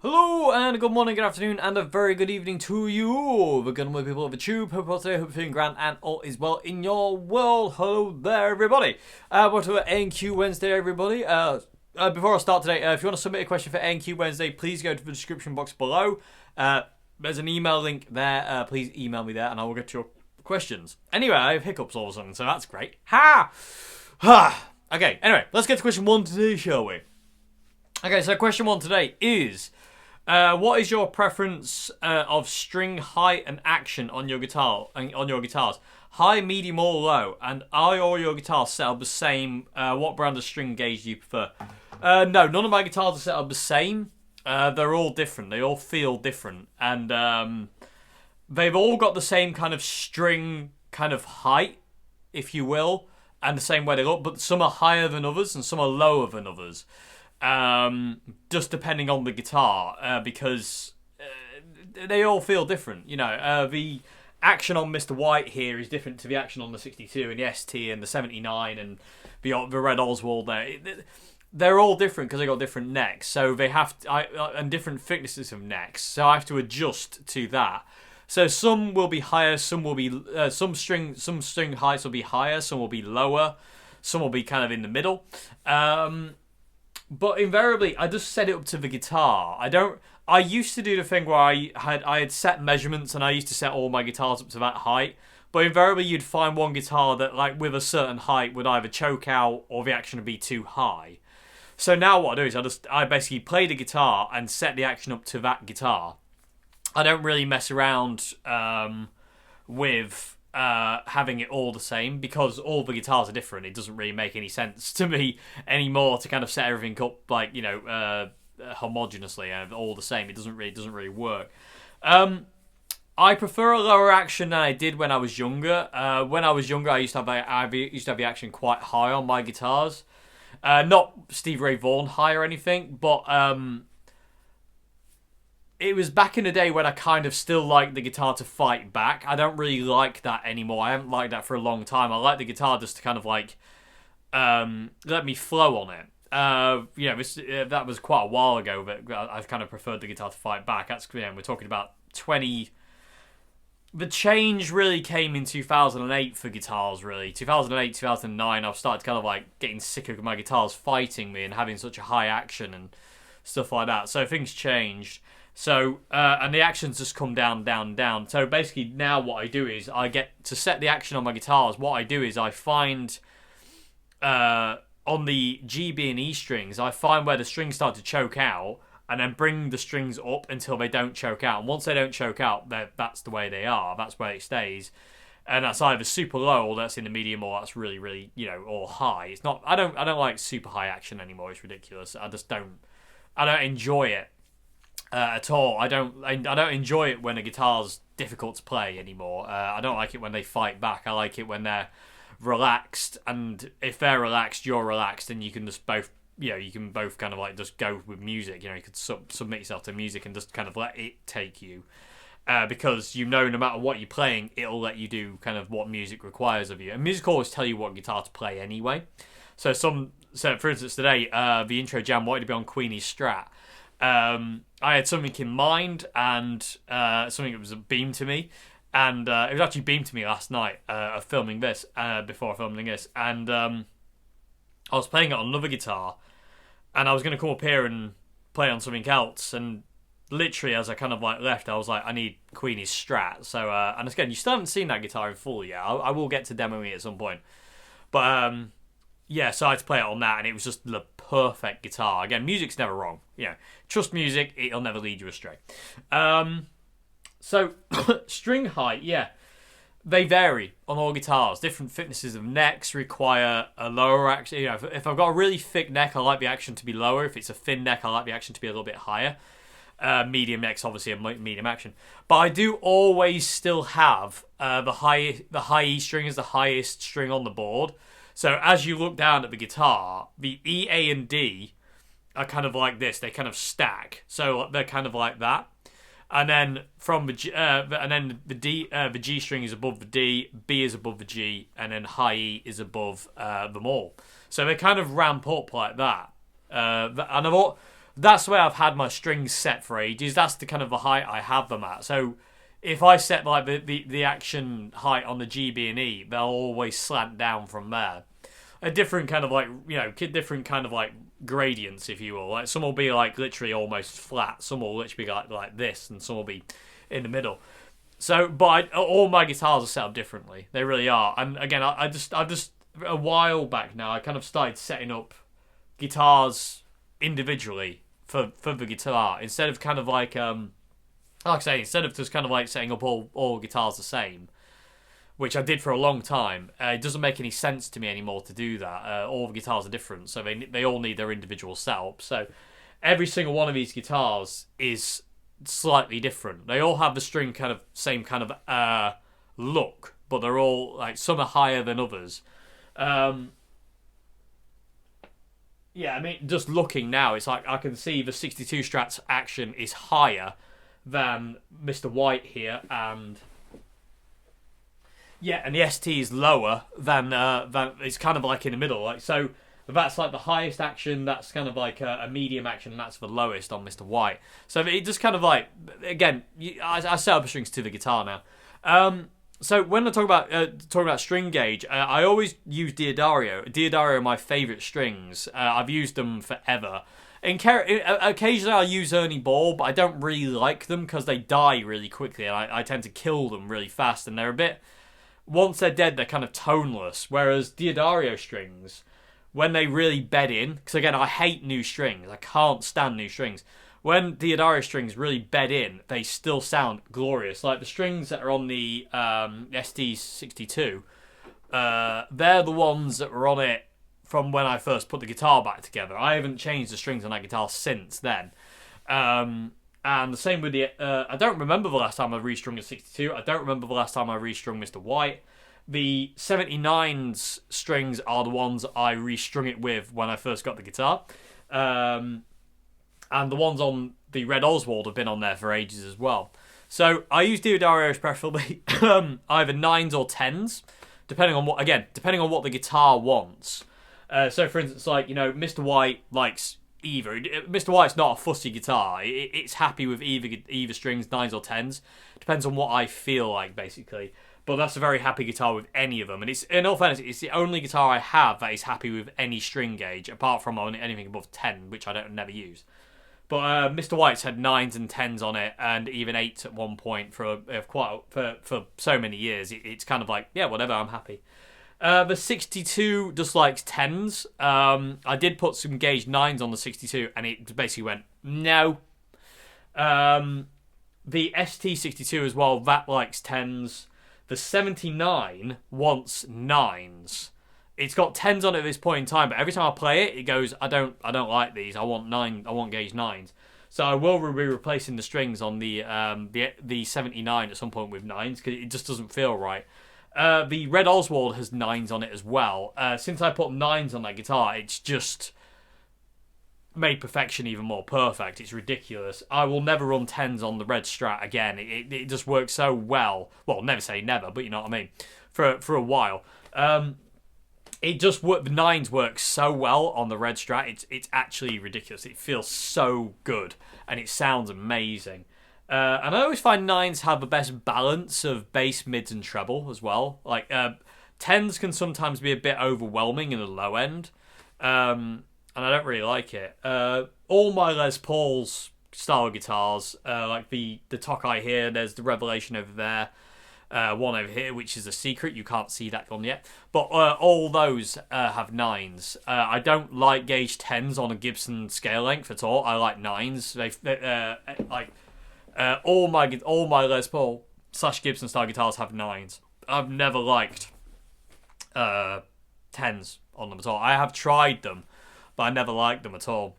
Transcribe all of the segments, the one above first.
Hello and good morning, good afternoon, and a very good evening to you, the good people of the tube. Hope you're today, hope you're feeling grand and all is well in your world. Hello there, everybody. Welcome to A&Q Wednesday, everybody. Before I start today, if you want to submit a question for A&Q Wednesday, please go to the description box below. There's an email link there. Please email me there, and I will get to your questions. Anyway, I have hiccups all of a sudden, so that's great. Ha! Ha! Okay, anyway, let's get to question one today, shall we? Okay, so question one today is... what is your preference of string height and action on your guitars? High, medium, or low? And are all your guitars set up the same? What brand of string gauge do you prefer? No, none of my guitars are set up the same. They're all different. They all feel different, and they've all got the same kind of string kind of height, if you will, and the same way they look. But some are higher than others, and some are lower than others. Just depending on the guitar, because they all feel different. You know, the action on Mr. White here is different to the action on the 62 and the ST and the 79 and the Red Oswald. They're all different because they got different necks, so they have and different thicknesses of necks. So I have to adjust to that. So some will be higher, some will be some string heights will be higher, some will be lower, some will be kind of in the middle. But invariably, I just set it up to the guitar. I used to do the thing where I had set measurements and I used to set all my guitars up to that height. But invariably, you'd find one guitar that, like, with a certain height would either choke out or the action would be too high. So now what I do is I basically play the guitar and set the action up to that guitar. I don't really mess around with having it all the same, because all the guitars are different. It doesn't really make any sense to me anymore to kind of set everything up like, you know, homogeneously and all the same. It doesn't really work. I prefer a lower action than I did when I was younger. When I was younger, I used to have the action quite high on my guitars. Not Stevie Ray Vaughan high or anything, but it was back in the day when I kind of still liked the guitar to fight back. I don't really like that anymore. I haven't liked that for a long time. I like the guitar just to kind of like let me flow on it. That was quite a while ago, but I've kind of preferred the guitar to fight back. That's, you know, we're talking about 20... The change really came in 2008 for guitars, really. 2008, 2009, I've started kind of like getting sick of my guitars fighting me and having such a high action and stuff like that. So things changed. So, and the actions just come down, down, down. So basically now what I do is I get to set the action on my guitars. What I do is I find, on the G, B, and E strings, I find where the strings start to choke out and then bring the strings up until they don't choke out. And once they don't choke out, that's the way they are. That's where it stays. And that's either super low or that's in the medium or that's really, really, you know, or high. It's not, I don't like super high action anymore. It's ridiculous. I don't enjoy it. At all. I don't enjoy it when a guitar's difficult to play anymore. I don't like it when they fight back. I like it when they're relaxed, and if they're relaxed, you're relaxed, and you can just both, you know, you can both kind of like just go with music. You know, you could submit yourself to music and just kind of let it take you, because you know no matter what you're playing, it'll let you do kind of what music requires of you. And music always tell you what guitar to play anyway. So for instance today, the intro jam wanted to be on Queenie's Strat. I had something in mind and something that was beamed to me, and it was actually beamed to me last night of filming this, before filming this, and I was playing it on another guitar, and I was going to come up here and play on something else, and literally as I kind of like left, I was like, I need Queenie's Strat. So and again, you still haven't seen that guitar in full yet. I will get to demoing it at some point, but yeah, so I had to play it on that, and it was just the perfect guitar. Again, music's never wrong. You know, trust music, it'll never lead you astray. So, string height, yeah, they vary on all guitars. Different thicknesses of necks require a lower action. You know, if I've got a really thick neck, I like the action to be lower. If it's a thin neck, I like the action to be a little bit higher. Medium necks, obviously, a medium action. But I do always still have the high E string is the highest string on the board. So as you look down at the guitar, the E, A, and D are kind of like this. They kind of stack. So they're kind of like that. And then from the the G string is above the D, B is above the G, and then high E is above them all. So they kind of ramp up like that. And that's where I've had my strings set for ages. That's the kind of the height I have them at. So if I set like the action height on the G, B, and E, they'll always slant down from there. A different kind of like, different kind of like gradients, if you will. Like some will be like literally almost flat, some will literally be like this, and some will be in the middle. So, but all my guitars are set up differently. They really are. And again, I just a while back now, I kind of started setting up guitars individually for the guitar instead of kind of like I say, instead of just kind of like setting up all guitars the same, which I did for a long time. It doesn't make any sense to me anymore to do that. All the guitars are different, so they all need their individual setup. So every single one of these guitars is slightly different. They all have the string kind of same kind of look, but they're all like some are higher than others. Yeah, I mean, just looking now, it's like I can see the 62 Strat's action is higher than Mr. White here, and the ST is lower than it's kind of like in the middle. Like so, that's like the highest action. That's kind of like a medium action, and that's the lowest on Mr. White. So it just kind of like again, I set up strings to the guitar now. So when I talk about string gauge, I always use Diodario. Diodario are my favourite strings. I've used them forever. Occasionally I'll use Ernie Ball, but I don't really like them because they die really quickly, and I tend to kill them really fast, and they're a bit... Once they're dead, they're kind of toneless, whereas Diodario strings, when they really bed in... Because again, I hate new strings. I can't stand new strings. When Diodario strings really bed in, they still sound glorious. Like the strings that are on the ST62, they're the ones that were on it from when I first put the guitar back together. I haven't changed the strings on that guitar since then. And the same with the... I don't remember the last time I restrung a 62. I don't remember the last time I restrung Mr. White. The 79's strings are the ones I restrung it with when I first got the guitar. And the ones on the Red Oswald have been on there for ages as well. So I use Diodarios preferably either 9s or 10s, depending on what the guitar wants. So, for instance, like, Mr. White likes either. Mr. White's not a fussy guitar. It's happy with either strings, 9s or 10s. Depends on what I feel like, basically. But that's a very happy guitar with any of them. And in all fairness, it's the only guitar I have that is happy with any string gauge, apart from anything above 10, which I never use. But Mr. White's had 9s and 10s on it, and even 8s at one point for so many years. It's kind of like, yeah, whatever, I'm happy. The 62 just likes 10s. I did put some gauge 9s on the 62, and it basically went, no. The ST62 as well, that likes 10s. The 79 wants 9s. It's got 10s on it at this point in time, but every time I play it, it goes, I don't like these. I want gauge 9s. So I will be replacing the strings on the 79 at some point with 9s, because it just doesn't feel right. The Red Oswald has 9s on it as well. Since I put 9s on that guitar, it's just made perfection even more perfect. It's ridiculous. I will never run 10s on the Red Strat again. It just works so well. Well, never say never, but you know what I mean. For a while. It just the 9s work so well on the Red Strat. It's actually ridiculous. It feels so good, and it sounds amazing. And I always find 9s have the best balance of bass, mids, and treble as well. Like 10s can sometimes be a bit overwhelming in the low end, and I don't really like it. All my Les Paul's style guitars, like the Tokai here, there's the Revelation over there. One over here, which is a secret. You can't see that one yet. But all those have 9s. I don't like gauge 10s on a Gibson scale length at all. I like 9s. All my Les Paul / Gibson style guitars have 9s. I've never liked 10s on them at all. I have tried them, but I never liked them at all.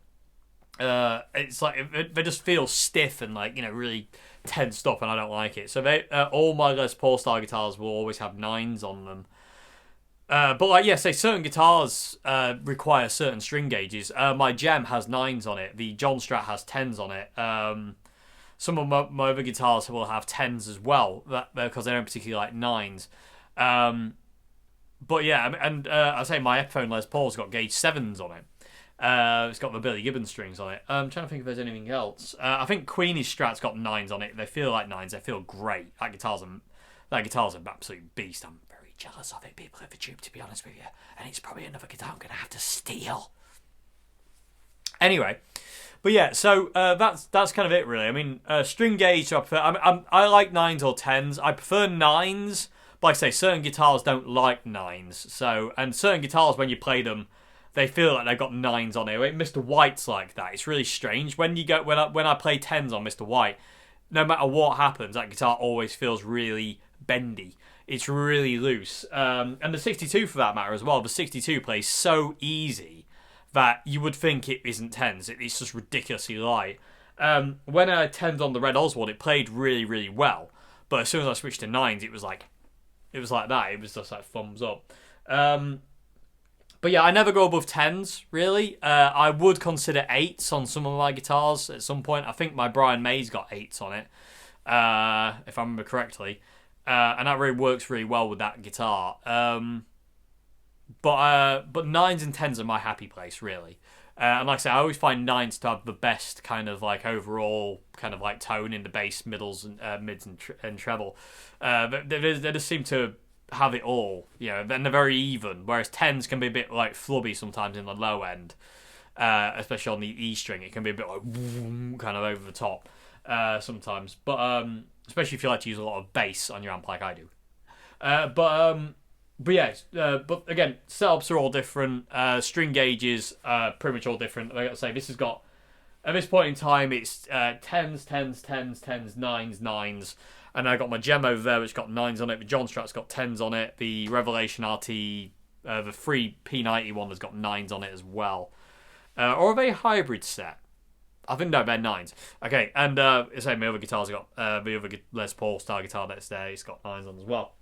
It's like they just feel stiff and really tensed up, and I don't like it. So all my Les Paul style guitars will always have 9s on them. But say certain guitars require certain string gauges. My Gem has 9s on it. The John Strat has 10s on it. Some of my other guitars will have 10s as well, because they don't particularly like 9s. But yeah, and I say my Epiphone Les Paul's got gauge 7s on it. It's got the Billy Gibbons strings on it. I'm trying to think if there's anything else. I think Queenie's Strat's got 9s on it. They feel like 9s. They feel great. That guitar's an absolute beast. I'm very jealous of it, people of the tube, to be honest with you. And it's probably another guitar I'm going to have to steal. Anyway, but yeah, so that's kind of it, really. I mean, string gauge, I prefer. I like 9s or 10s. I prefer 9s, but like I say, certain guitars don't like 9s. So, and certain guitars, when you play them, they feel like they've got 9s on it. Mr. White's like that. It's really strange. When I play 10s on Mr. White, no matter what happens, that guitar always feels really bendy. It's really loose. And the 62 for that matter as well. The 62 plays so easy that you would think it isn't 10s. It's just ridiculously light. When I had 10s on the Red Oswald, it played really, really well. But as soon as I switched to 9s, it was like that. It was just like thumbs up. But yeah, I never go above 10s, really. I would consider 8s on some of my guitars at some point. I think my Brian May's got 8s on it, if I remember correctly. And that really works really well with that guitar. But 9s and 10s are my happy place, really. And like I say, I always find 9s to have the best kind of like overall kind of like tone in the bass, middles, and mids and treble. They just seem to have it all, and they're very even. Whereas 10s can be a bit like flubby sometimes in the low end, especially on the E string. It can be a bit like kind of over the top sometimes. But especially if you like to use a lot of bass on your amp like I do. But yeah, but again, setups are all different. String gauges are pretty much all different. Like I say, this has got, at this point in time, it's 10s, 10s, 10s, 10s, 9s, 9s. And I got my Gem over there, which got 9s on it. The John Strat's got 10s on it. The Revelation RT, the free P90 one, has got 9s on it as well. Or are they a hybrid set? I think no, they're 9s. Okay, and say my other guitars have got the other Les Paul style guitar that's there. It's got 9s on as well.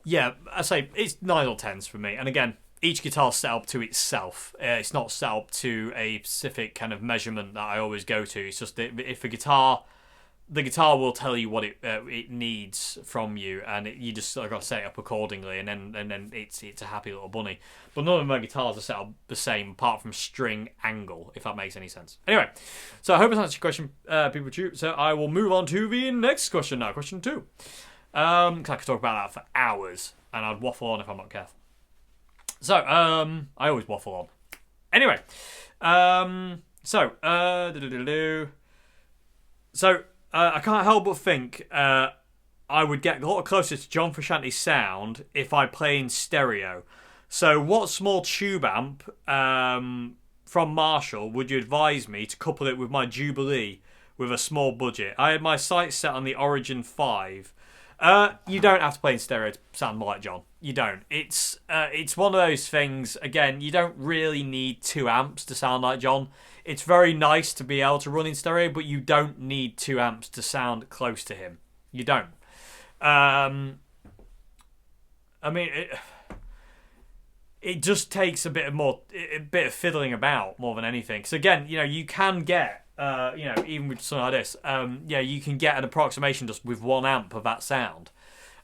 Yeah, I say it's 9 or 10s for me. And again, each guitar's set up to itself. It's not set up to a specific kind of measurement that I always go to. It's just that if the guitar will tell you what it needs from you, and you just sort of got to set it up accordingly, and then it's a happy little bunny. But none of my guitars are set up the same, apart from string angle, if that makes any sense. Anyway, so I hope it's answered your question, people too. So I will move on to the next question now, question 2. Because I could talk about that for hours, and I'd waffle on if I'm not careful. So, I always waffle on. Anyway, I can't help but think I would get a lot closer to John Frusciante's sound if I play in stereo. So, what small tube amp from Marshall would you advise me to couple it with my Jubilee with a small budget? I had my sights set on the Origin 5. You don't have to play in stereo to sound more like John. You don't. It's one of those things, again, you don't really need 2 amps to sound like John. It's very nice to be able to run in stereo, but you don't need 2 amps to sound close to him. You don't. I mean, it just takes a bit of fiddling about more than anything. Because again, you can get, even with something like this, you can get an approximation just with 1 amp of that sound.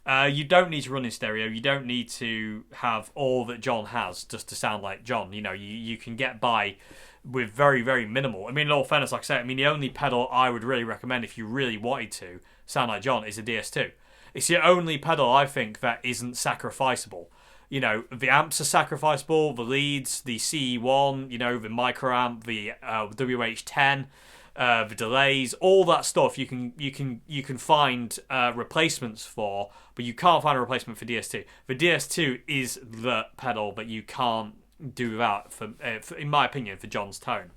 You don't need to run in stereo. You don't need to have all that John has just to sound like John. You can get by with very, very minimal. I mean, in all fairness, like I said, the only pedal I would really recommend if you really wanted to sound like John is a DS2. It's the only pedal I think that isn't sacrificable. The amps are sacrificable, the leads, the CE1, the microamp, the WH10, the delays, all that stuff you can find replacements for, but you can't find a replacement for DS2. The DS2 is the pedal that you can't do without, in my opinion, for John's tone.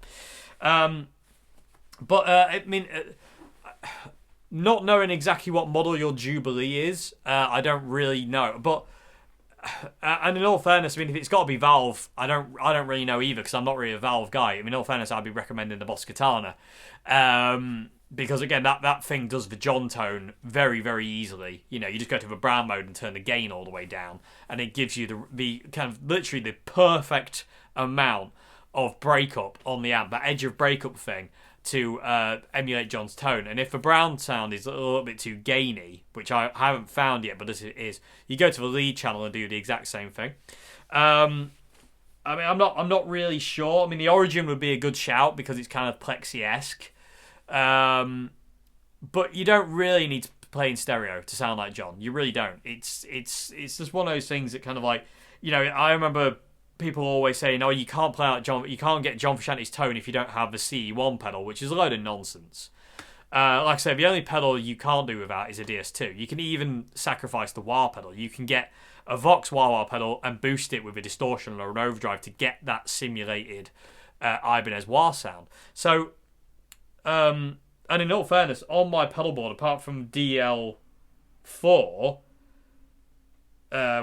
Not knowing exactly what model your Jubilee is, I don't really know, but. And in all fairness, if it's got to be Valve, I don't really know either, because I'm not really a Valve guy. In all fairness, I'd be recommending the Boss Katana, because again, that thing does the John tone very, very easily. You just go to the brown mode and turn the gain all the way down, and it gives you the kind of literally the perfect amount of breakup on the amp, that edge of breakup thing, to emulate John's tone. And if the brown sound is a little bit too gainy, which I haven't found yet, but as it is, you go to the lead channel and do the exact same thing. I mean, I'm not really sure. I mean, the Origin would be a good shout because it's kind of Plexi-esque. But you don't really need to play in stereo to sound like John. You really don't. It's just one of those things that kind of like, I remember people always saying, "Oh, you can't play out John. You can't get John Frusciante's tone if you don't have the CE1 pedal," which is a load of nonsense. Like I said, the only pedal you can't do without is a DS2. You can even sacrifice the wah pedal. You can get a Vox wah-wah pedal and boost it with a distortion or an overdrive to get that simulated Ibanez wah sound. So, and in all fairness, on my pedal board, apart from DL4,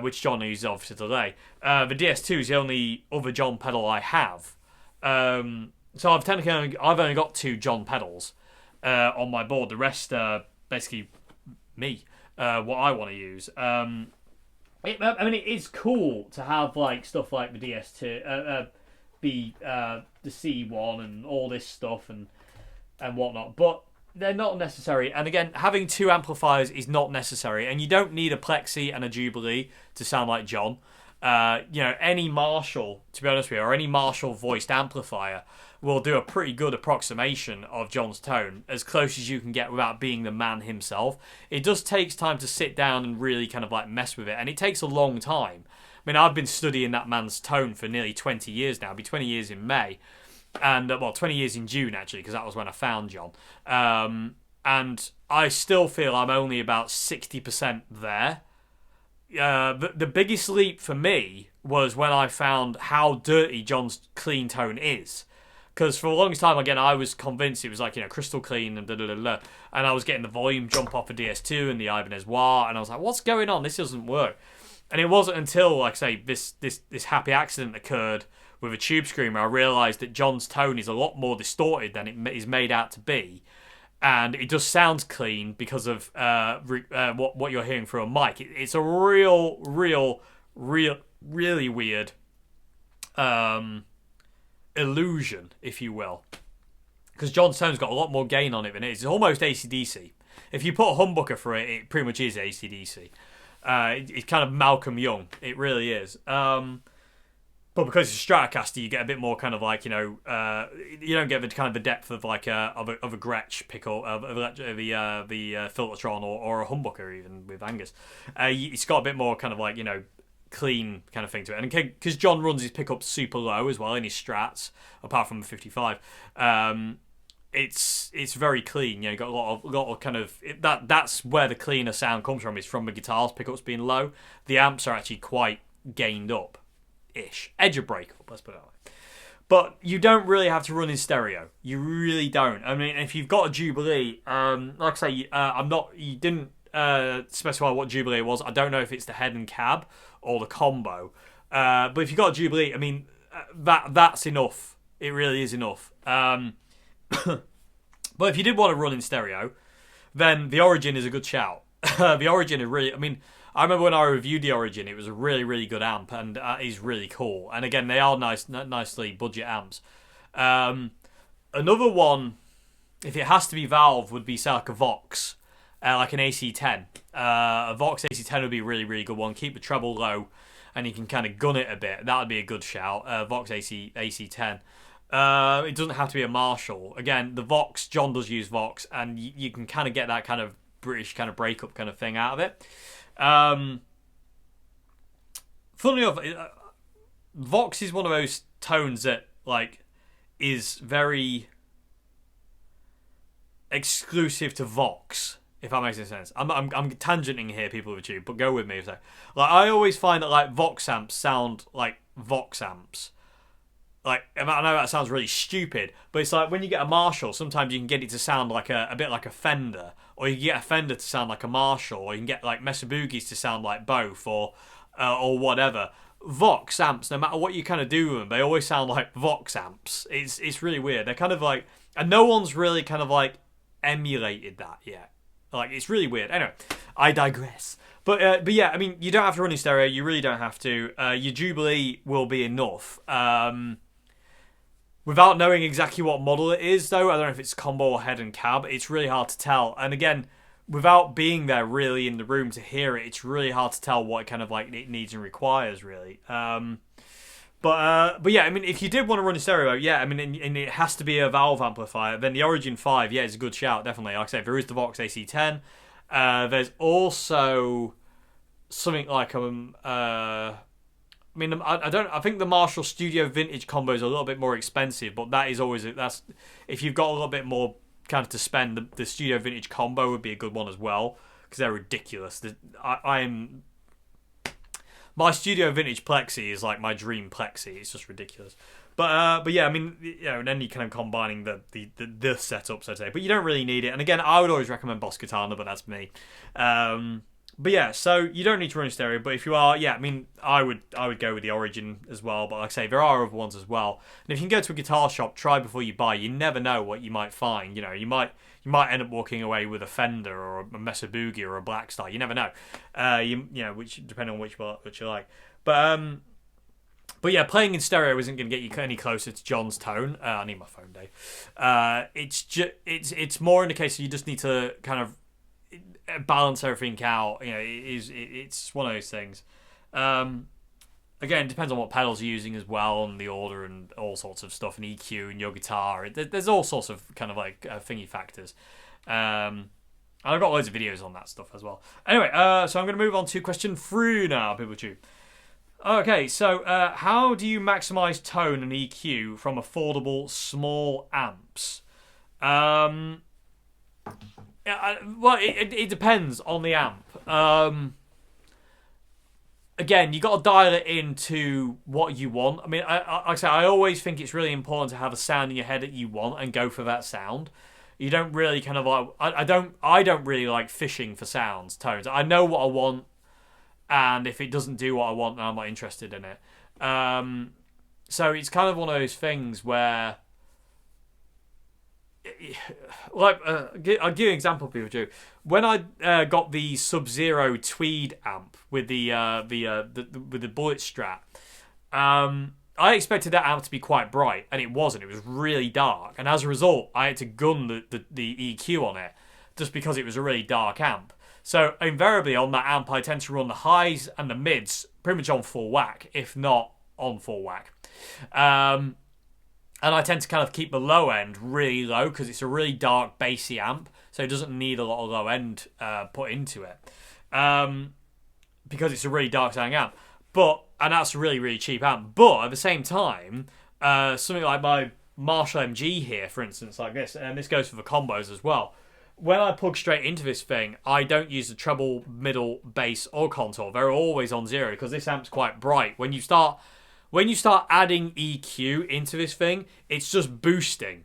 which John uses obviously today, the DS2 is the only other John pedal I have. So I've only got 2 John pedals on my board. The rest are basically me, what I want to use. It is cool to have like stuff like the DS2, the C1 and all this stuff and whatnot, but they're not necessary. And again, having 2 amplifiers is not necessary, and you don't need a Plexi and a Jubilee to sound like John. Any Marshall, to be honest with you, or any Marshall voiced amplifier will do a pretty good approximation of John's tone, as close as you can get without being the man himself. It just takes time to sit down and really kind of like mess with it, and it takes a long time. I mean, I've been studying that man's tone for nearly 20 years now. It'll be 20 years in May. And, 20 years in June, actually, because that was when I found John. And I still feel I'm only about 60% there. The biggest leap for me was when I found how dirty John's clean tone is. Because for the longest time, again, I was convinced it was like, crystal clean and and I was getting the volume jump off of DS2 and the Ibanez wah, and I was like, what's going on? This doesn't work. And it wasn't until, like I say, this happy accident occurred with a Tube Screamer, I realised that John's tone is a lot more distorted than it is made out to be. And it just sounds clean because of what you're hearing through a mic. It's a really weird illusion, if you will. Because John's tone's got a lot more gain on it than it is. It's almost AC/DC. If you put a humbucker for it, it pretty much is AC/DC. It's kind of Malcolm Young. It really is. But because it's a Stratocaster, you get a bit more kind of like, you don't get the kind of the depth of like of a Gretsch pickle of the Filtertron or a humbucker even with Angus. It's got a bit more kind of like, clean kind of thing to it. And because John runs his pickups super low as well in his Strats, apart from the 55, it's very clean. You got a lot of kind of that's where the cleaner sound comes from. Is from the guitar's pickups being low. The amps are actually quite gained up. Edge of breakup, let's put it that way. But you don't really have to run in stereo. You really don't. I mean, if you've got a Jubilee, like I say, you didn't specify what Jubilee was. I don't know if it's the head and cab or the combo. But if you've got a Jubilee, I mean, that's enough. It really is enough. But if you did want to run in stereo, then the Origin is a good shout. The Origin is really, I mean, I remember when I reviewed the Origin, it was a really, really good amp, and is really cool. And again, they are nicely budget amps. Another one, if it has to be Valve, would be say like a Vox, like an AC10. A Vox AC10 would be a really, really good one. Keep the treble low, and you can kind of gun it a bit. That would be a good shout. Vox AC10. It doesn't have to be a Marshall. Again, the Vox, John does use Vox, and you can kind of get that kind of British kind of breakup kind of thing out of it. Funnily enough, Vox is one of those tones that like is very exclusive to Vox, if that makes any sense. I'm tangenting here, people with YouTube, but go with me. So, like, I always find that like Vox amps sound like Vox amps. Like, I know that sounds really stupid, but it's like when you get a Marshall, sometimes you can get it to sound like a bit like a Fender, or you can get a Fender to sound like a Marshall, or you can get like Mesa Boogies to sound like both, or whatever. Vox amps, no matter what you kind of do with them, they always sound like Vox amps. It's really weird. They're kind of like, and no one's really kind of like emulated that yet. Like, it's really weird. Anyway, I digress. But yeah, I mean, you don't have to run in stereo. You really don't have to. Your Jubilee will be enough. Without knowing exactly what model it is, though, I don't know if it's combo or head and cab, it's really hard to tell. And again, without being there really in the room to hear it, it's really hard to tell what kind of like it needs and requires, really. But yeah, I mean, if you did want to run a stereo, yeah, I mean, and it has to be a valve amplifier, then the Origin 5, yeah, is a good shout, definitely. Like I said, there is the Vox AC10. There's also something like I mean, I don't. I think the Marshall Studio Vintage combo is a little bit more expensive, but that is always that's if you've got a little bit more kind of to spend, the Studio Vintage combo would be a good one as well because they're ridiculous. I'm my Studio Vintage Plexi is like my dream Plexi. It's just ridiculous. But yeah, I mean, you know, and then you kind of combining the setup, so to say. But you don't really need it. And again, I would always recommend Boss Katana, but that's me. But yeah, so you don't need to run a stereo. But if you are, yeah, I mean, I would go with the Origin as well. But like I say, there are other ones as well. And if you can go to a guitar shop, try before you buy. You never know what you might find. You know, you might end up walking away with a Fender or a Mesa Boogie or a Blackstar. You never know. You know, which depending on which you like. But yeah, playing in stereo isn't going to get you any closer to John's tone. I need my phone, Dave. It's more in the case that you just need to kind of balance everything out. You know, it's one of those things. Again, it depends on what pedals you're using as well, and the order, and all sorts of stuff, and EQ, and your guitar. There's all sorts of kind of like thingy factors. And I've got loads of videos on that stuff as well. Anyway, so I'm going to move on to question 3 now, people too. Okay, so how do you maximize tone and EQ from affordable small amps? Well, it depends on the amp. Again, you got to dial it into what you want. I mean, like I say, I always think it's really important to have a sound in your head that you want and go for that sound. You don't really kind of like I don't really like fishing for sounds, tones. I know what I want. And if it doesn't do what I want, then I'm not interested in it. So it's kind of one of those things where, like, I'll give you an example, people do. When I got the Sub-Zero Tweed amp with the bullet Strat, I expected that amp to be quite bright, and it wasn't. It was really dark, and as a result, I had to gun the EQ on it just because it was a really dark amp. So invariably on that amp, I tend to run the highs and the mids pretty much on full whack, if not on full whack. And I tend to kind of keep the low end really low because it's a really dark, bassy amp, so it doesn't need a lot of low end put into it because it's a really dark sounding amp. And that's a really, really cheap amp. But at the same time, something like my Marshall MG here, for instance, like this, and this goes for the combos as well. When I plug straight into this thing, I don't use the treble, middle, bass, or contour. They're always on 0 because this amp's quite bright. When you start adding EQ into this thing, it's just boosting,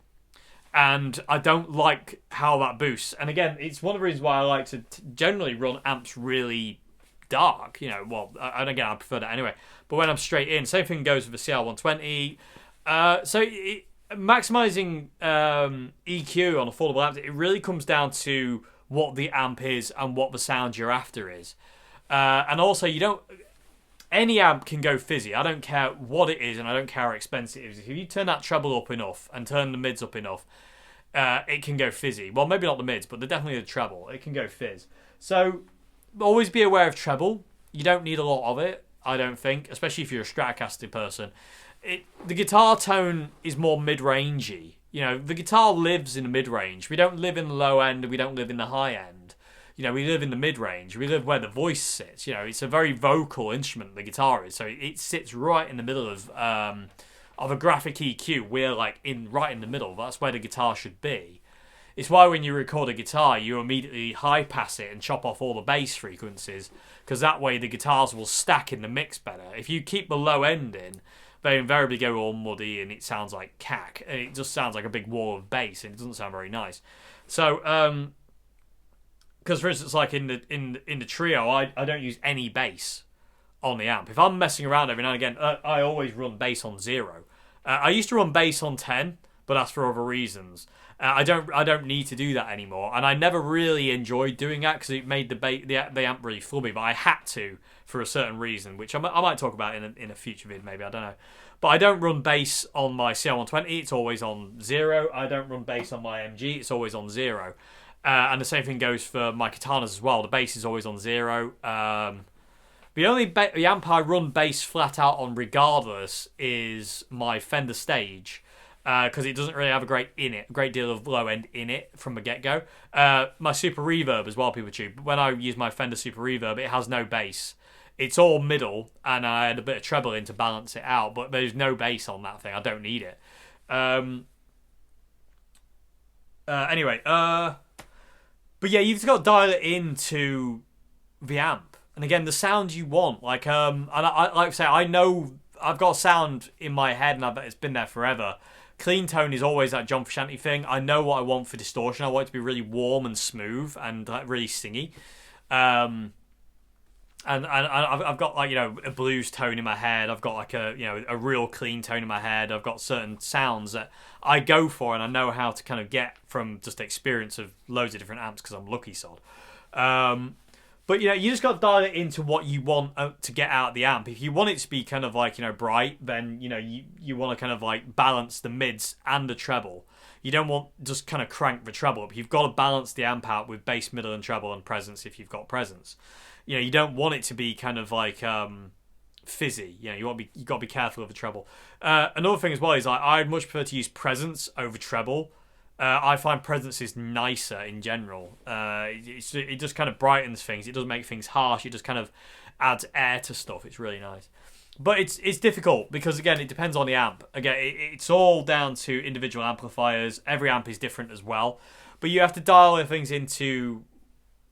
and I don't like how that boosts. And again, it's one of the reasons why I like to generally run amps really dark. You know, well, and again, I prefer that anyway. But when I'm straight in, same thing goes with the CR120. Maximizing EQ on affordable amps, it really comes down to what the amp is and what the sound you're after is. And also, any amp can go fizzy. I don't care what it is, and I don't care how expensive it is. If you turn that treble up enough and turn the mids up enough, it can go fizzy. Well, maybe not the mids, but definitely the treble. It can go fizz. So always be aware of treble. You don't need a lot of it, I don't think, especially if you're a Stratocaster person. The guitar tone is more mid-rangey. You know, the guitar lives in the mid-range. We don't live in the low end, and we don't live in the high end. You know, we live in the mid-range. We live where the voice sits. You know, it's a very vocal instrument, the guitar is. So it sits right in the middle of a graphic EQ. We're like right in the middle. That's where the guitar should be. It's why when you record a guitar, you immediately high-pass it and chop off all the bass frequencies, because that way the guitars will stack in the mix better. If you keep the low end in, they invariably go all muddy and it sounds like cack. And it just sounds like a big wall of bass and it doesn't sound very nice. So, because for instance, like in the trio, I don't use any bass on the amp. If I'm messing around every now and again, I always run bass on 0. I used to run bass on 10, but that's for other reasons. I don't need to do that anymore, and I never really enjoyed doing that because it made the amp really flubby. But I had to for a certain reason, which I might talk about in a future vid, maybe, I don't know. But I don't run bass on my CR120; it's always on 0. I don't run bass on my MG; it's always on 0. And the same thing goes for my Katanas as well. The bass is always on 0. The only the amp I run bass flat out on regardless is my Fender Stage, because it doesn't really have a great deal of low end in it from the get go. My Super Reverb as well, people tube. When I use my Fender Super Reverb, it has no bass. It's all middle, and I had a bit of treble in to balance it out, but there's no bass on that thing. I don't need it. Anyway, but yeah, you've just got to dial it into the amp, and again, the sound you want. Like, and I like to say, I know I've got a sound in my head, and it's been there forever. Clean tone is always that John Frusciante thing. I know what I want for distortion. I want it to be really warm and smooth and like really singy. And I've got like, you know, a blues tone in my head. I've got like a real clean tone in my head. I've got certain sounds that I go for, and I know how to kind of get from just experience of loads of different amps because I'm lucky sod. But you know, you just got to dial it into what you want to get out of the amp. If you want it to be kind of like, you know, bright, then you know you want to kind of like balance the mids and the treble. You don't want just kind of crank the treble up. You've got to balance the amp out with bass, middle, and treble and presence if you've got presence. You know, you don't want it to be kind of like fizzy. You know, you got to be careful of the treble. Another thing as well is I'd much prefer to use presence over treble. I find presence is nicer in general. It just kind of brightens things. It doesn't make things harsh. It just kind of adds air to stuff. It's really nice. But it's difficult because, again, it depends on the amp. Again, it's all down to individual amplifiers. Every amp is different as well. But you have to dial things into,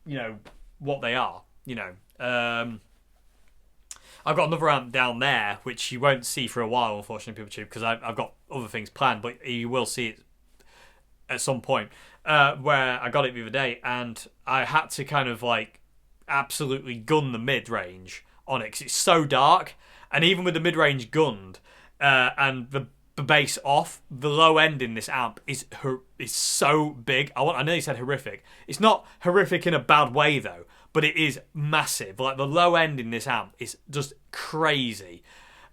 you know, what they are. You know, I've got another amp down there, which you won't see for a while, unfortunately, people tube, because I've got other things planned, but you will see it at some point, where I got it the other day, and I had to kind of like absolutely gun the mid-range on it, because it's so dark, and even with the mid-range gunned, and the bass off, the low end in this amp is so big. I know you said horrific. It's not horrific in a bad way, though, but it is massive. Like, the low end in this amp is just crazy.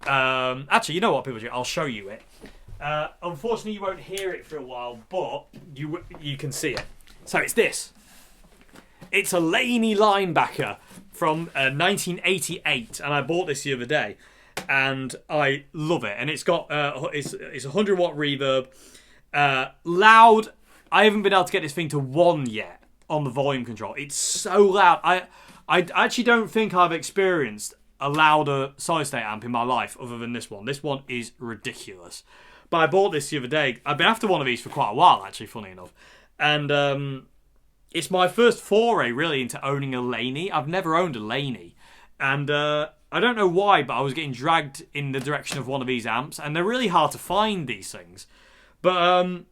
Actually, you know what, people do? I'll show you it. Unfortunately, you won't hear it for a while, but you can see it. So it's this. It's a Laney Linebacker from 1988, and I bought this the other day, and I love it. And it's got it's 100 watt reverb, loud. I haven't been able to get this thing to 1 yet on the volume control. It's so loud. I actually don't think I've experienced a louder solid state amp in my life other than this one. This one is ridiculous. But I bought this the other day. I've been after one of these for quite a while, actually, funny enough. And it's my first foray, really, into owning a Laney. I've never owned a Laney. And I don't know why, but I was getting dragged in the direction of one of these amps. And they're really hard to find, these things. But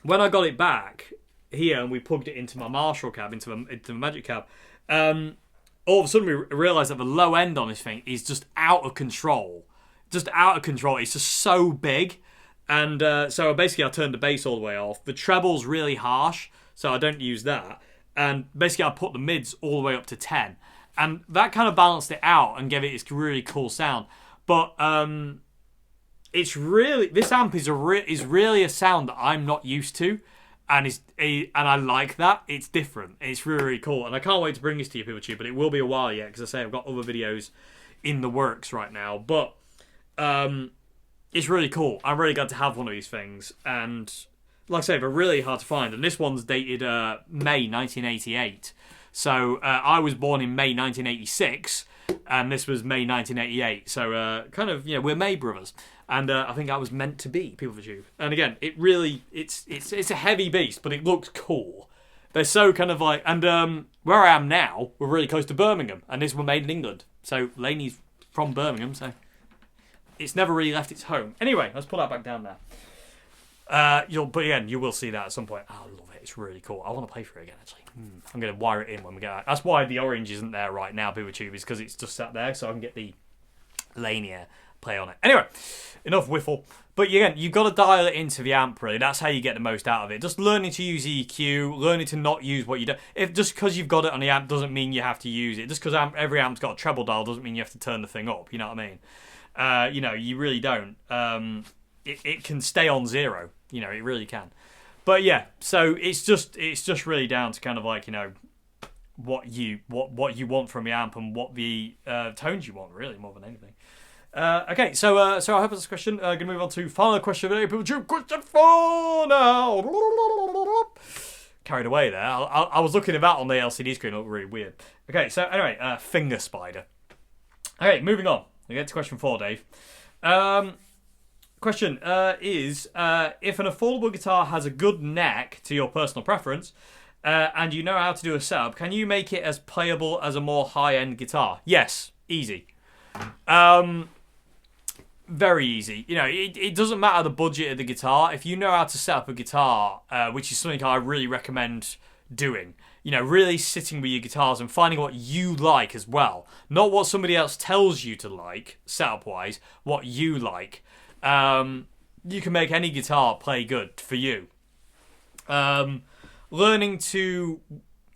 when I got it back here and we plugged it into my Marshall cab, into the Magic cab, all of a sudden we realised that the low end on this thing is just out of control. Just out of control. It's just so big. And so basically I turned the bass all the way off. The treble's really harsh, so I don't use that. And basically I put the mids all the way up to 10. And that kind of balanced it out and gave it this really cool sound. But it's really... This amp is really a sound that I'm not used to. And I like that. It's different. It's really, really cool. And I can't wait to bring this to you, people too. But it will be a while yet, because I say I've got other videos in the works right now. But... it's really cool. I'm really glad to have one of these things, and like I say, they're really hard to find. And this one's dated May 1988, so I was born in May 1986, and this was May 1988. So kind of, you know, we're May brothers, and I think that was meant to be, people for you. And again, it really it's a heavy beast, but it looks cool. They're so kind of like, and where I am now, we're really close to Birmingham, and this was made in England. So Laney's from Birmingham, so. It's never really left its home. Anyway, let's put that back down there. But again, you will see that at some point. Oh, I love it. It's really cool. I want to play for it again, actually. I'm going to wire it in when we get out. That's why the orange isn't there right now, PeopleTube, is because it's just sat there, so I can get the Laney play on it. Anyway, enough whiffle. But again, you've got to dial it into the amp, really. That's how you get the most out of it. Just learning to use EQ, learning to not use what you do. If just because you've got it on the amp doesn't mean you have to use it. Just because every amp's got a treble dial doesn't mean you have to turn the thing up. You know what I mean? You know, you really don't. It can stay on 0. You know, it really can. But yeah, so it's just really down to kind of like, you know, what you want from your amp and what the tones you want, really, more than anything. Okay, so I hope that's a question. Gonna move on to final question of the day. People choose question 4 now. Carried away there. I was looking at that on the LCD screen. It looked really weird. Okay, so anyway, finger spider. Okay, moving on. We get to question 4, Dave. Question is, if an affordable guitar has a good neck to your personal preference, and you know how to do a setup, can you make it as playable as a more high-end guitar? Yes, easy. Very easy. You know, it doesn't matter the budget of the guitar. If you know how to set up a guitar, which is something I really recommend doing, you know, really sitting with your guitars and finding what you like as well. Not what somebody else tells you to like, setup-wise, what you like. You can make any guitar play good for you. Learning to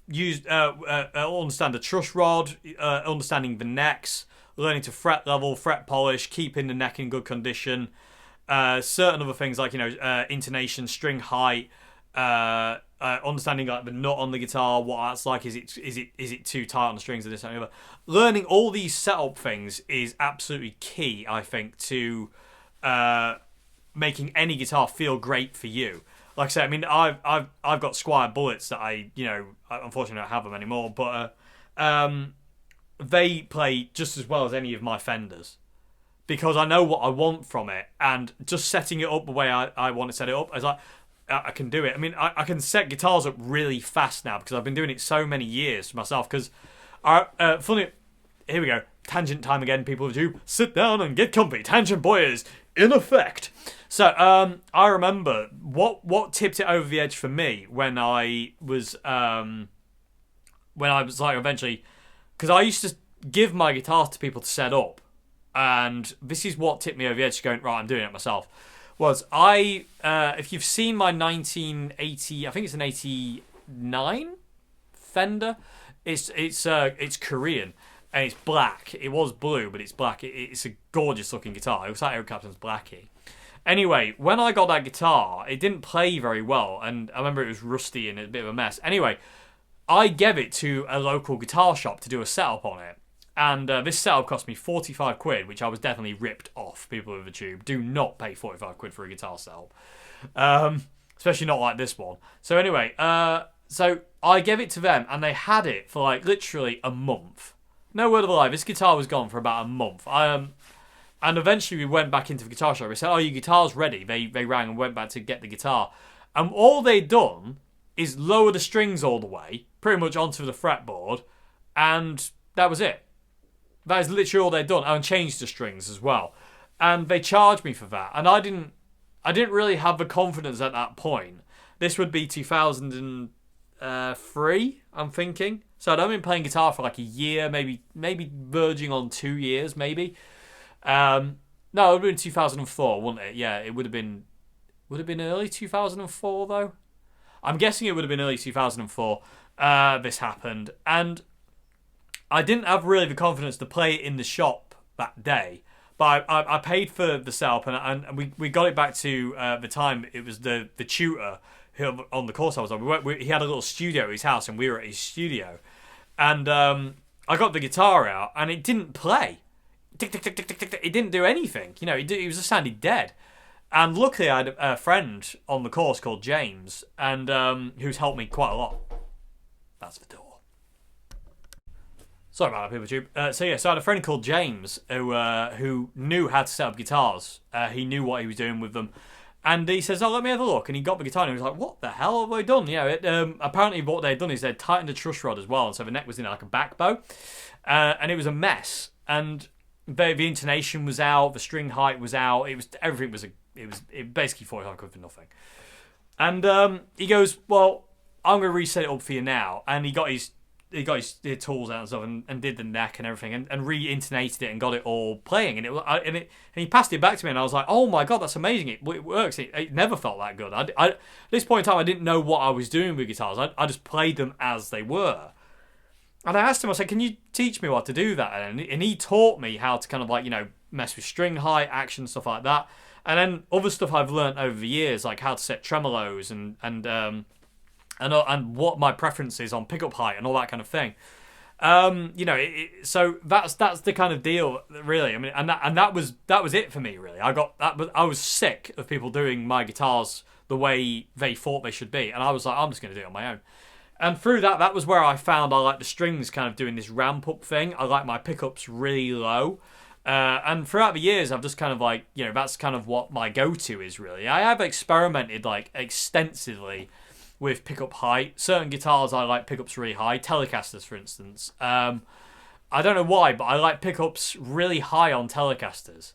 use, understand the truss rod, understanding the necks, learning to fret level, fret polish, keeping the neck in good condition. Certain other things like, you know, intonation, string height, understanding like the nut on the guitar, what that's like. Is it too tight on the strings and this and the other. Learning all these setup things is absolutely key, I think, to making any guitar feel great for you. Like I said, I mean, I've got Squier Bullets that I unfortunately don't have them anymore, but they play just as well as any of my Fenders because I know what I want from it, and just setting it up the way I want to set it up, as I can do it. I mean, I can set guitars up really fast now because I've been doing it so many years for myself. Because, funny, here we go, tangent time again. People of YouTube, sit down and get comfy. Tangent boy is in effect. So, I remember what tipped it over the edge for me when I was like eventually, because I used to give my guitars to people to set up, and this is what tipped me over the edge to going, right, I'm doing it myself. Was if you've seen my 1980, I think it's an 89 Fender, it's Korean and it's black. It was blue, but it's black. It's a gorgeous looking guitar. It looks like Eric Clapton's Blackie. Anyway, when I got that guitar, it didn't play very well, and I remember it was rusty and a bit of a mess. Anyway, I gave it to a local guitar shop to do a setup on it. And this setup cost me 45 quid, which I was definitely ripped off. People of the tube, do not pay 45 quid for a guitar setup. Especially not like this one. So anyway, so I gave it to them, and they had it for like literally a month. No word of a lie, this guitar was gone for about a month. And eventually we went back into the guitar shop. We said, oh, your guitar's ready. They rang and went back to get the guitar. And all they'd done is lower the strings all the way, pretty much onto the fretboard, and that was it. That is literally all they'd done. And changed the strings as well. And they charged me for that. And I didn't really have the confidence at that point. This would be 2003, I'm thinking. So I'd only been playing guitar for like a year, maybe verging on 2 years, maybe. No, it would have been 2004, wouldn't it? Yeah, it would have been early 2004 though. I'm guessing it would have been early 2004. This happened, and I didn't have really the confidence to play it in the shop that day. But I paid for the setup, and we got it back to the time. It was the tutor who on the course I was on. He had a little studio at his house, and we were at his studio. And I got the guitar out, and it didn't play. Tick, tick, tick, tick, tick, tick. It didn't do anything. You know, it was just sounded dead. And luckily, I had a friend on the course called James, and who's helped me quite a lot. That's the door. Sorry about that, people. So I had a friend called James who knew how to set up guitars. He knew what he was doing with them. And he says, oh, let me have a look. And he got the guitar and he was like, what the hell have they done? You know, apparently what they'd done is they'd tightened the truss rod as well. And so the neck was in like a back bow. And it was a mess. And the intonation was out. The string height was out. Everything was basically 45 quid for nothing. And he goes, well, I'm going to reset it up for you now. And he got his tools out and stuff, and did the neck and everything, and re-intonated it and got it all playing, and he passed it back to me, and I was like, oh my god, that's amazing! It works. It never felt that good. At this point in time, I didn't know what I was doing with guitars. I just played them as they were, and I asked him, I said, can you teach me what to do that? And he taught me how to kind of like, you know, mess with string height, action, stuff like that, and then other stuff I've learned over the years, like how to set tremolos and and what my preference is on pickup height and all that kind of thing. So that's the kind of deal, really. I mean, and that was it for me, really. I was sick of people doing my guitars the way they thought they should be, and I was like, I'm just going to do it on my own. And through that was where I found I like the strings kind of doing this ramp up thing. I like my pickups really low. And throughout the years, I've just kind of like, that's kind of what my go-to is, really. I have experimented like extensively with pickup height. Certain guitars I like pickups really high. Telecasters, for instance. I don't know why, but I like pickups really high on Telecasters.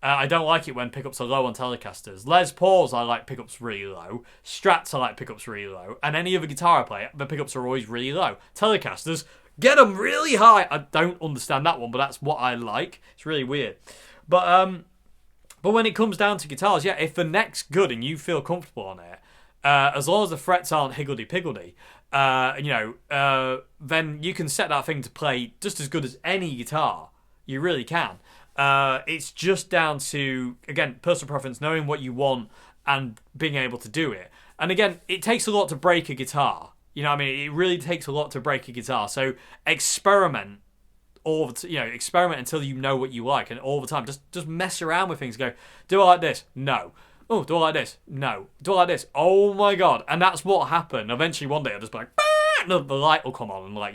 I don't like it when pickups are low on Telecasters. Les Pauls, I like pickups really low. Strats, I like pickups really low. And any other guitar I play, the pickups are always really low. Telecasters, get them really high. I don't understand that one, but that's what I like. It's really weird. But when it comes down to guitars, yeah, if the neck's good and you feel comfortable on it, as long as the frets aren't higgledy-piggledy, then you can set that thing to play just as good as any guitar. You really can. It's just down to, again, personal preference, knowing what you want and being able to do it. And again, it takes a lot to break a guitar. You know what I mean? It really takes a lot to break a guitar. So experiment experiment until you know what you like, and all the time just mess around with things. Go, do I like this? No. Oh, do I like this? No. Do I like this? Oh my god. And that's what happened. Eventually one day I'll just be like, and the light will come on and like,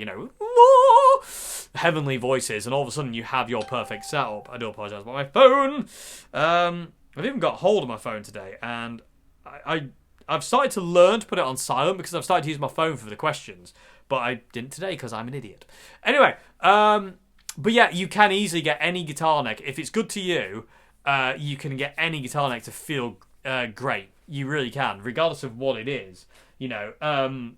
heavenly voices, and all of a sudden you have your perfect setup. I do apologise about my phone. I've even got hold of my phone today, and I've started to learn to put it on silent because I've started to use my phone for the questions, but I didn't today because I'm an idiot. Anyway, but yeah, you can easily get any guitar neck. If it's good to you, you can get any guitar neck to feel great. You really can, regardless of what it is. Some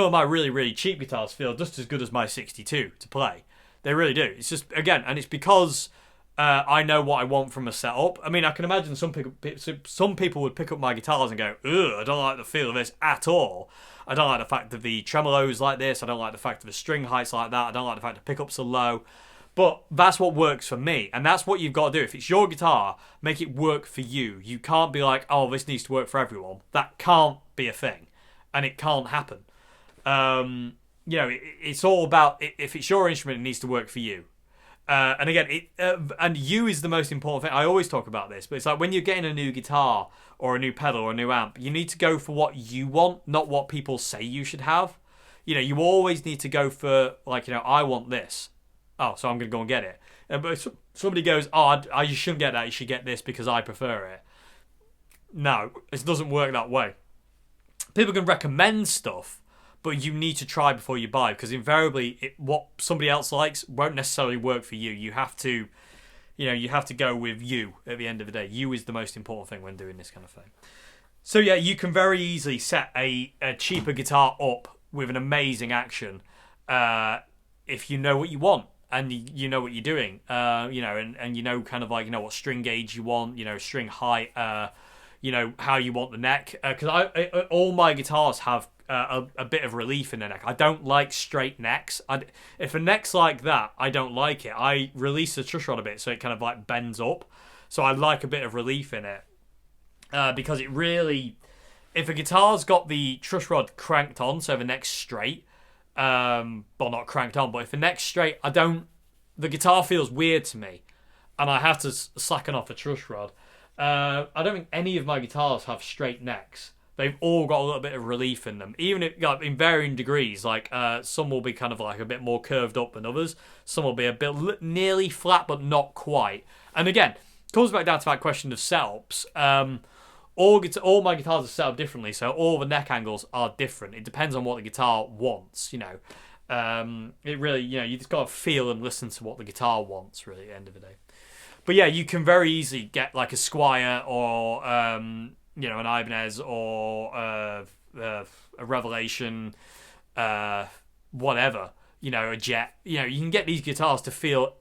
of my really, really cheap guitars feel just as good as my 62 to play. They really do. It's just, again, and it's because I know what I want from a setup. I mean, I can imagine some people would pick up my guitars and go, ugh, I don't like the feel of this at all. I don't like the fact that the tremolo's like this. I don't like the fact that the string height's like that. I don't like the fact the pickups are low. But that's what works for me, and that's what you've got to do. If it's your guitar, make it work for you. You can't be like, oh, this needs to work for everyone. That can't be a thing, and it can't happen. It's all about, if it's your instrument, it needs to work for you. And again, and you is the most important thing. I always talk about this, but it's like when you're getting a new guitar or a new pedal or a new amp, you need to go for what you want, not what people say you should have. You always need to go for, like, I want this. Oh, so I'm going to go and get it. But if somebody goes, oh, you shouldn't get that, you should get this because I prefer it. No, it doesn't work that way. People can recommend stuff, but you need to try before you buy, because invariably what somebody else likes won't necessarily work for you. You have to go with you at the end of the day. You is the most important thing when doing this kind of thing. So yeah, you can very easily set a cheaper guitar up with an amazing action if you know what you want. And you know what you're doing, and you know kind of like, what string gauge you want, string height, how you want the neck. Because all my guitars have a bit of relief in the neck. I don't like straight necks. If a neck's like that, I don't like it. I release the truss rod a bit so it kind of like bends up. So I like a bit of relief in it, because it really, if a guitar's got the truss rod cranked on, so the neck's straight. Well, not cranked on, but if the neck's straight, the guitar feels weird to me, and I have to slacken off the truss rod. I don't think any of my guitars have straight necks. They've all got a little bit of relief in them, even if, in varying degrees. Like some will be kind of like a bit more curved up than others. Some will be a bit nearly flat, but not quite. And again, it comes back down to that question of setups. All my guitars are set up differently, so all the neck angles are different. It depends on what the guitar wants, It really, you just got to feel and listen to what the guitar wants, really, at the end of the day. But yeah, you can very easily get like a Squier or, an Ibanez or a Revelation, whatever, a Jet. You can get these guitars to feel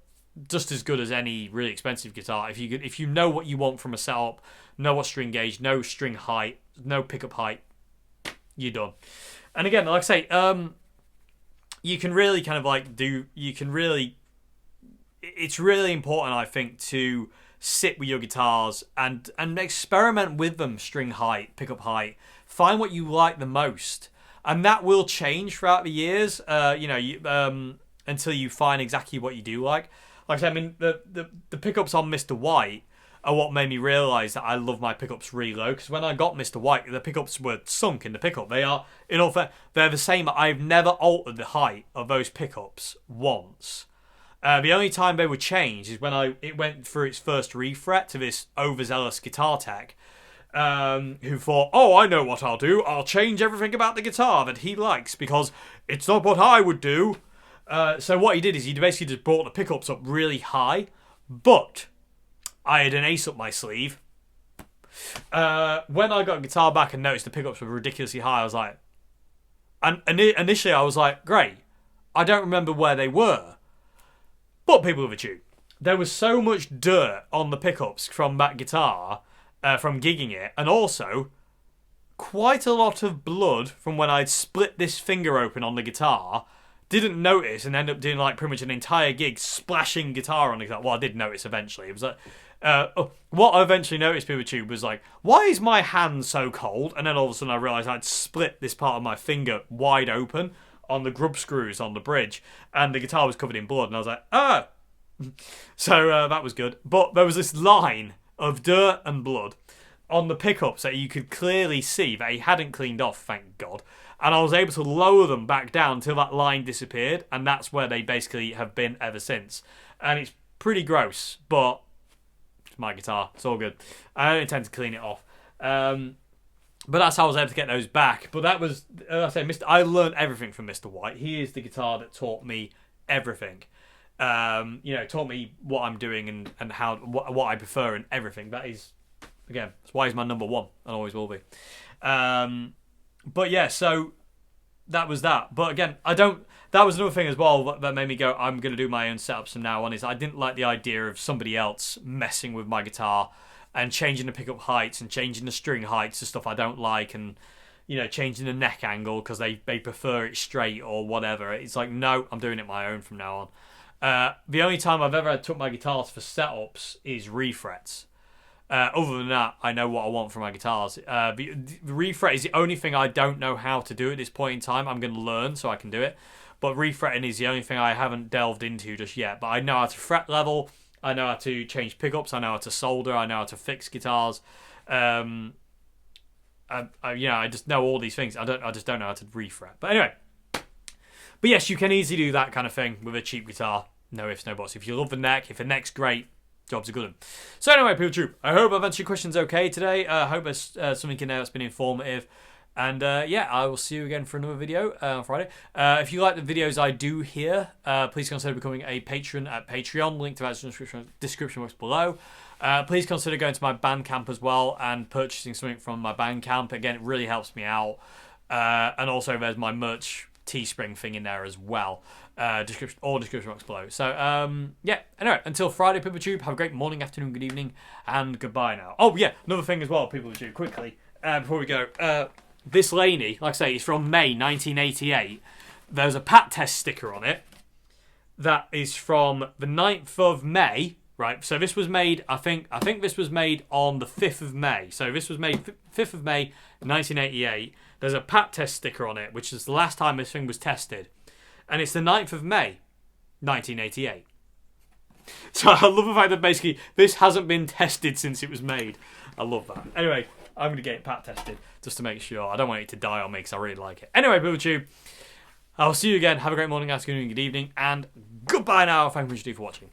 just as good as any really expensive guitar. If you know what you want from a setup, know what string gauge, no string height, no pickup height, you're done. And again, like I say, you can really kind of like it's really important, I think, to sit with your guitars and experiment with them, string height, pickup height. Find what you like the most. And that will change throughout the years, until you find exactly what you do like. Like I said, I mean, the pickups on Mr. White are what made me realise that I love my pickups really low. Because when I got Mr. White, the pickups were sunk in the pickup. They are, in all fair, they're the same. I've never altered the height of those pickups once. The only time they were changed is when it went through its first refret to this overzealous guitar tech, who thought, oh, I know what I'll do. I'll change everything about the guitar that he likes because it's not what I would do. So what he did is he basically just brought the pickups up really high, but I had an ace up my sleeve. When I got a guitar back and noticed the pickups were ridiculously high, I was like, and initially I was like, great, I don't remember where they were. But people of a tune, there was so much dirt on the pickups from that guitar, from gigging it, and also quite a lot of blood from when I'd split this finger open on the guitar. Didn't notice and ended up doing like pretty much an entire gig splashing guitar on the guitar. Well, I did notice eventually. It was like, what I eventually noticed, people of a tune, was like, why is my hand so cold? And then all of a sudden I realised I'd split this part of my finger wide open on the grub screws on the bridge, and the guitar was covered in blood, and I was like, ah! So that was good. But there was this line of dirt and blood on the pickups that you could clearly see that he hadn't cleaned off, thank God. And I was able to lower them back down until that line disappeared, and that's where they basically have been ever since. And it's pretty gross, but it's my guitar. It's all good. I don't intend to clean it off. But that's how I was able to get those back. But that was, as I say, I learned everything from Mr. White. He is the guitar that taught me everything. Taught me what I'm doing and how what I prefer and everything. That is, again, that's why he's my number one and always will be. But yeah, so that was that. But again, that was another thing as well that made me go, I'm going to do my own setups from now on, is I didn't like the idea of somebody else messing with my guitar and changing the pickup heights and changing the string heights to stuff I don't like, and changing the neck angle because they prefer it straight or whatever. It's like, no, I'm doing it my own from now on. The only time I've ever took my guitars for setups is refrets. Other than that, I know what I want from my guitars. The refret is the only thing I don't know how to do at this point in time. I'm going to learn so I can do it. But refretting is the only thing I haven't delved into just yet. But I know how to fret level. I know how to change pickups. I know how to solder. I know how to fix guitars. I just know all these things. I just don't know how to refret. But anyway. But yes, you can easily do that kind of thing with a cheap guitar. No ifs, no buts. If you love the neck, if the neck's great, job's a good one. So anyway, people troop, I hope I've answered your questions okay today. I hope there's something in there that's been informative. And I will see you again for another video on Friday. If you like the videos I do here, please consider becoming a patron at Patreon. Link to that in the description box below. Please consider going to my Bandcamp as well and purchasing something from my Bandcamp. Again, it really helps me out. And also there's my merch Teespring thing in there as well. Description box below. So anyway, until Friday, people tube, have a great morning, afternoon, good evening, and goodbye now. Oh yeah, another thing as well, people tube, quickly, before we go, this Laney, like I say, is from May 1988. There's a Pat Test sticker on it that is from the 9th of May, right? So this was made, I think this was made on the 5th of May. So this was made 5th of May 1988. There's a Pat Test sticker on it, which is the last time this thing was tested. And it's the 9th of May 1988. So I love the fact that basically this hasn't been tested since it was made. I love that. Anyway, I'm going to get it Pat tested just to make sure. I don't want it to die on me because I really like it. Anyway, people tube, I'll see you again. Have a great morning, afternoon, good evening, and goodbye now. Thank you for watching.